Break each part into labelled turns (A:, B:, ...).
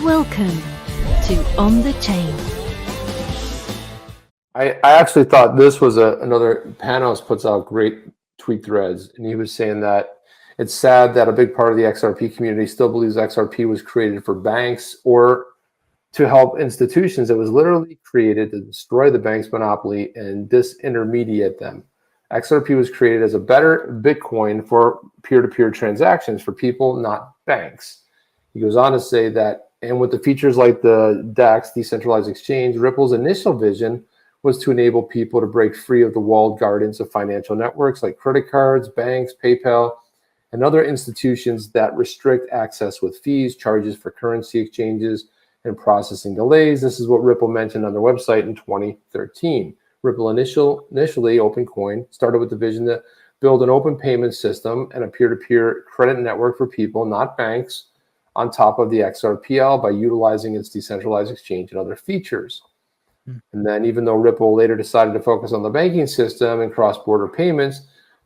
A: Welcome to On the Chain.
B: I actually thought this was another. Panos puts out great tweet threads, and he was saying that it's sad that a big part of the XRP community still believes XRP was created for banks or to help institutions. It was literally created to destroy the bank's monopoly and disintermediate them. XRP was created as a better Bitcoin for peer-to-peer transactions for people, not banks. He goes on to say that, and with the features like the DEX, decentralized exchange, Ripple's initial vision was to enable people to break free of the walled gardens of financial networks like credit cards, banks, PayPal, and other institutions that restrict access with fees, charges for currency exchanges, and processing delays. This is what Ripple mentioned on their website in 2013. Ripple initially, OpenCoin, started with the vision to build an open payment system and a peer-to-peer credit network for people, not banks, on top of the XRPL by utilizing its decentralized exchange and other features. And then even though Ripple later decided to focus on the banking system and cross-border payments,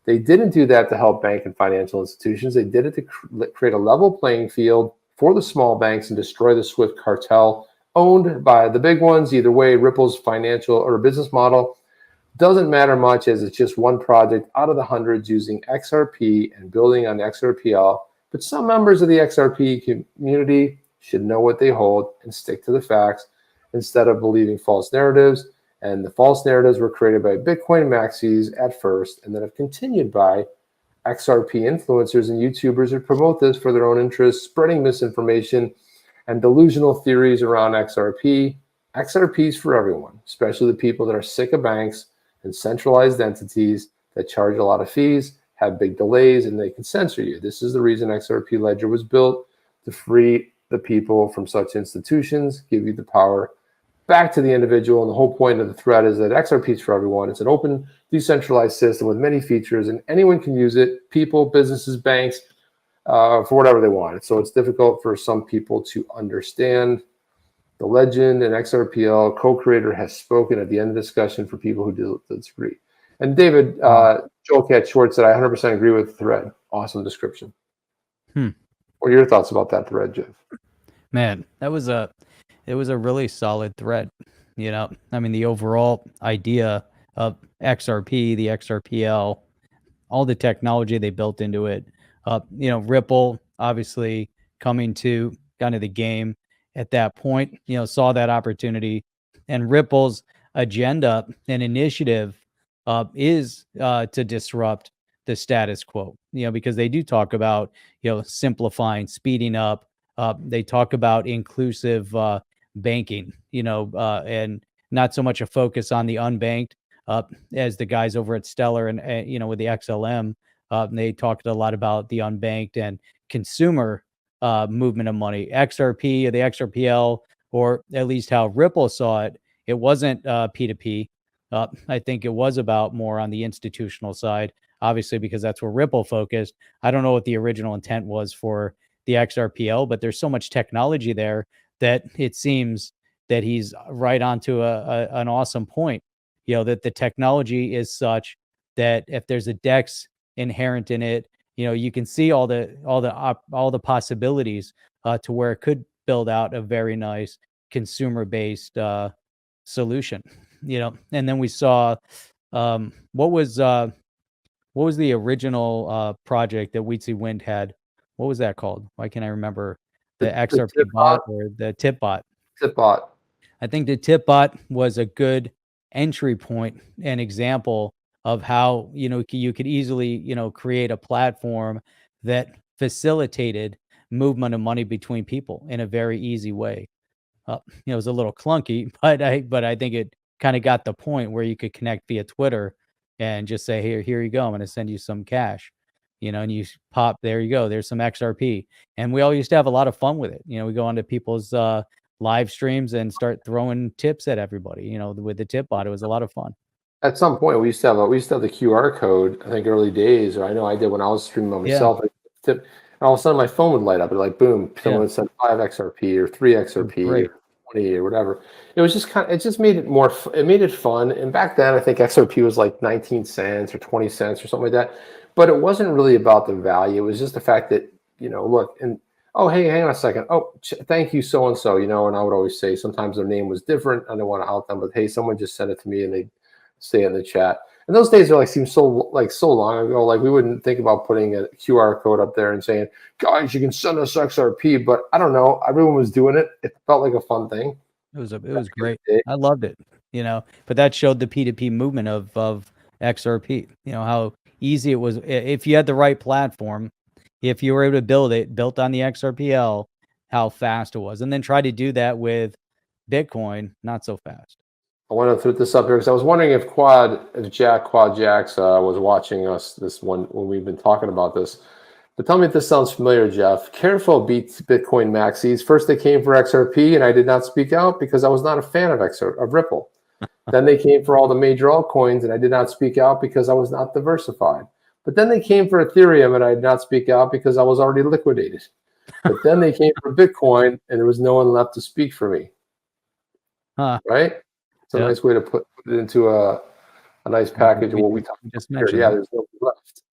B: they didn't do that to help bank and financial institutions. They did it to create a level playing field for the small banks and destroy the SWIFT cartel owned by the big ones. Either way, Ripple's financial or business model doesn't matter much, as it's just one project out of the hundreds using XRP and building on XRPL. But some members of the XRP community should know what they hold and stick to the facts instead of believing false narratives. And the false narratives were created by Bitcoin maxis at first, and then have continued by XRP influencers and YouTubers who promote this for their own interests, spreading misinformation and delusional theories around XRP. XRP is for everyone, especially the people that are sick of banks and centralized entities that charge a lot of fees, have big delays, and they can censor you. This is the reason XRP Ledger was built, to free the people from such institutions, give you the power back to the individual. And the whole point of the thread is that XRP is for everyone. It's an open, decentralized system with many features, and anyone can use it, people, businesses, banks, for whatever they want. So it's difficult for some people to understand. The legend and XRPL co-creator has spoken at the end of the discussion for people who disagree. And David, Joel Cat Short said, I 100% agree with the thread. Awesome description. What are your thoughts about that thread, Jeff?
C: Man, it was a really solid thread. You know, I mean, the overall idea of XRP, the XRPL, all the technology they built into it. You know, Ripple obviously coming to kind of the game at that point, you know, saw that opportunity, and Ripple's agenda and initiative is to disrupt the status quo, you know, because they do talk about, you know, simplifying, speeding up. They talk about inclusive banking, you know, and not so much a focus on the unbanked, as the guys over at Stellar and you know, with the XLM, they talked a lot about the unbanked and consumer movement of money. XRP or the XRPL, or at least how Ripple saw it, it wasn't P2P. I think it was about more on the institutional side, obviously, because that's where Ripple focused. I don't know what the original intent was for the XRPL, but there's so much technology there that it seems that he's right onto an awesome point. You know, that the technology is such that if there's a DEX inherent in it, you know, you can see all the possibilities to where it could build out a very nice consumer-based solution. You know, and then we saw what was the original project that Weetzy Wind had? What was that called? Why can't I remember? The XRP bot or the tip bot?
B: Tip bot.
C: I think the tip bot was a good entry point and example of how, you know, you could easily, you know, create a platform that facilitated movement of money between people in a very easy way. You know, it was a little clunky, but I think it kind of got the point where you could connect via Twitter and just say, here you go, I'm going to send you some cash, you know, and you pop, there you go, there's some XRP. And we all used to have a lot of fun with it. You know, we go onto people's live streams and start throwing tips at everybody, you know, with the tip bot. It was a lot of fun.
B: At some point, we used to have the QR code. I think early days, or I know I did when I was streaming on myself. Yeah. And all of a sudden, my phone would light up. And like, boom, someone would send 5 XRP or 3 XRP or 20 or whatever. It was just it just made it more. It made it fun. And back then, I think XRP was like 19 cents or 20 cents or something like that. But it wasn't really about the value. It was just the fact that, you know, look, and oh, hey, hang on a second. Oh, thank you, so and so. And I would always say sometimes their name was different. I don't want to out them, but hey, someone just sent it to me, and they say it in the chat. And those days are seem so long ago. Like we wouldn't think about putting a QR code up there and saying, guys, you can send us XRP. But I don't know. Everyone was doing it. It felt like a fun thing.
C: It was great. I loved it. But that showed the P2P movement of XRP. How easy it was if you had the right platform. If you were able to build it, built on the XRPL, how fast it was. And then try to do that with Bitcoin, not so fast.
B: I want to throw this up here because I was wondering if Quad Jacks was watching us this one when we've been talking about this. But tell me if this sounds familiar, Jeff. Careful beats Bitcoin maxis. First they came for XRP, and I did not speak out because I was not a fan of Ripple. Then they came for all the major altcoins, and I did not speak out because I was not diversified. But then they came for Ethereum, and I did not speak out because I was already liquidated. But then they came for Bitcoin, and there was no one left to speak for me. Right? It's a nice way to put it into a nice package of what we talked about here. Yeah, there's nobody left.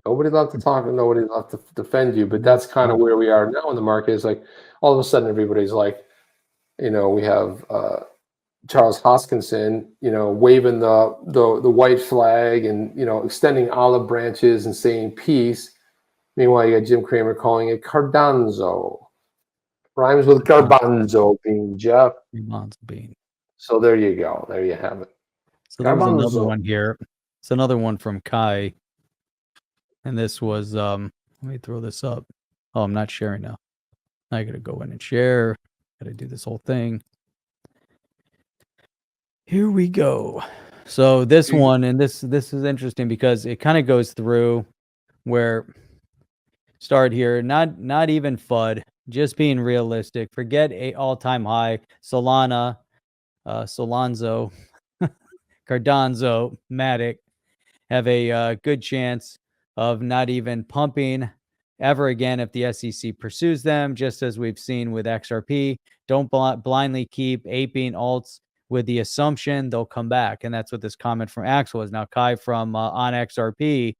B: Nobody left to talk, and nobody left to defend you. But that's kind of where we are now in the market. Is all of a sudden everybody's like, we have Charles Hoskinson, waving the white flag and extending olive branches and saying peace. Meanwhile, you got Jim Cramer calling it Cardanzo. Rhymes with garbanzo bean, Jeff.
C: Garbanzo bean.
B: So there you go. There you have it.
C: So there's another one here. It's another one from Kai. And this was, let me throw this up. Oh, I'm not sharing now. I got to go in and share. Got to do this whole thing. Here we go. So this one, and this is interesting because it kind of goes through where start here. Not even FUD, just being realistic. Forget a all-time high. Solana, Solanzo, Cardanzo, Matic have a good chance of not even pumping ever again if the SEC pursues them, just as we've seen with XRP. Don't blindly keep aping alts with the assumption they'll come back. And that's what this comment from Axel is. Now, Kai from On XRP,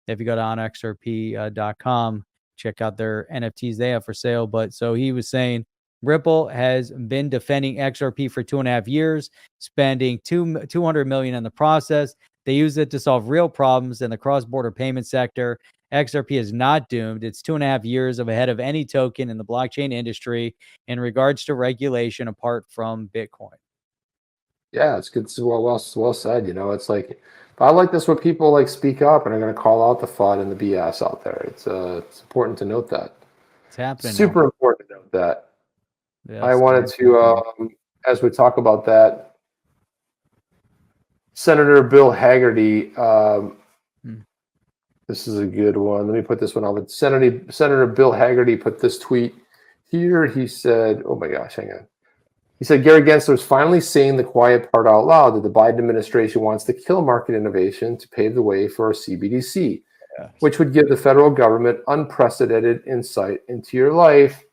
C: if you go to onxrp.com, check out their NFTs they have for sale. But so he was saying Ripple has been defending XRP for 2.5 years, spending $200 million in the process. They use it to solve real problems in the cross-border payment sector. XRP is not doomed. It's 2.5 years ahead of any token in the blockchain industry in regards to regulation apart from Bitcoin.
B: Yeah, it's good. Well said. It's but I like this when people speak up and are going to call out the FUD and the BS out there. It's important to note that.
C: It's happening.
B: Super important to note that.
C: Yeah,
B: I wanted to, as we talk about that, Senator Bill Hagerty. This is a good one. Let me put this one on. Senator Bill Hagerty put this tweet here. He said, "Oh my gosh, hang on." He said, Gary Gensler is finally saying the quiet part out loud that the Biden administration wants to kill market innovation to pave the way for a CBDC, which would give the federal government unprecedented insight into your life.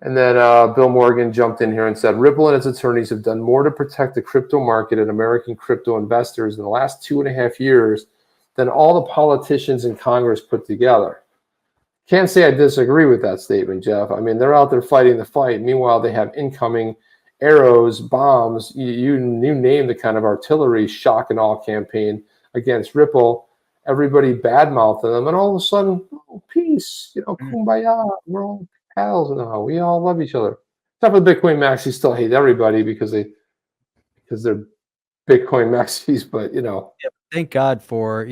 B: And then Bill Morgan jumped in here and said, Ripple and its attorneys have done more to protect the crypto market and American crypto investors in the last 2.5 years than all the politicians in Congress put together. Can't say I disagree with that statement, Jeff. I mean, they're out there fighting the fight. Meanwhile, they have incoming arrows, bombs, you name the kind of artillery shock and awe campaign against Ripple. Everybody bad-mouthing them, and all of a sudden, peace, kumbaya, we're all pals now. We all love each other. Except for the Bitcoin maxis still hate everybody because they're Bitcoin maxis, but
C: Yeah, thank God for,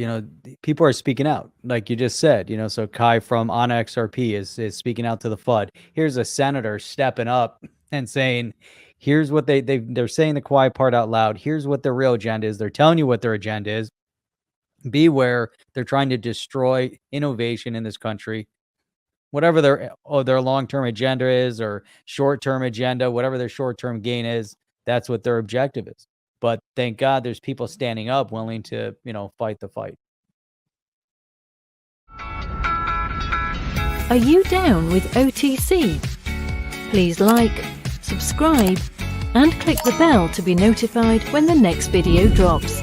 C: people are speaking out, like you just said, so Kai from On XRP is speaking out to the FUD. Here's a senator stepping up and saying, here's what they're saying the quiet part out loud. Here's what their real agenda is. They're telling you what their agenda is. Beware, they're trying to destroy innovation in this country. Whatever their long-term agenda is or short-term agenda, whatever their short-term gain is, that's what their objective is. But thank God there's people standing up willing to, fight the fight.
A: Are you down with OTC? Please like, subscribe, and click the bell to be notified when the next video drops.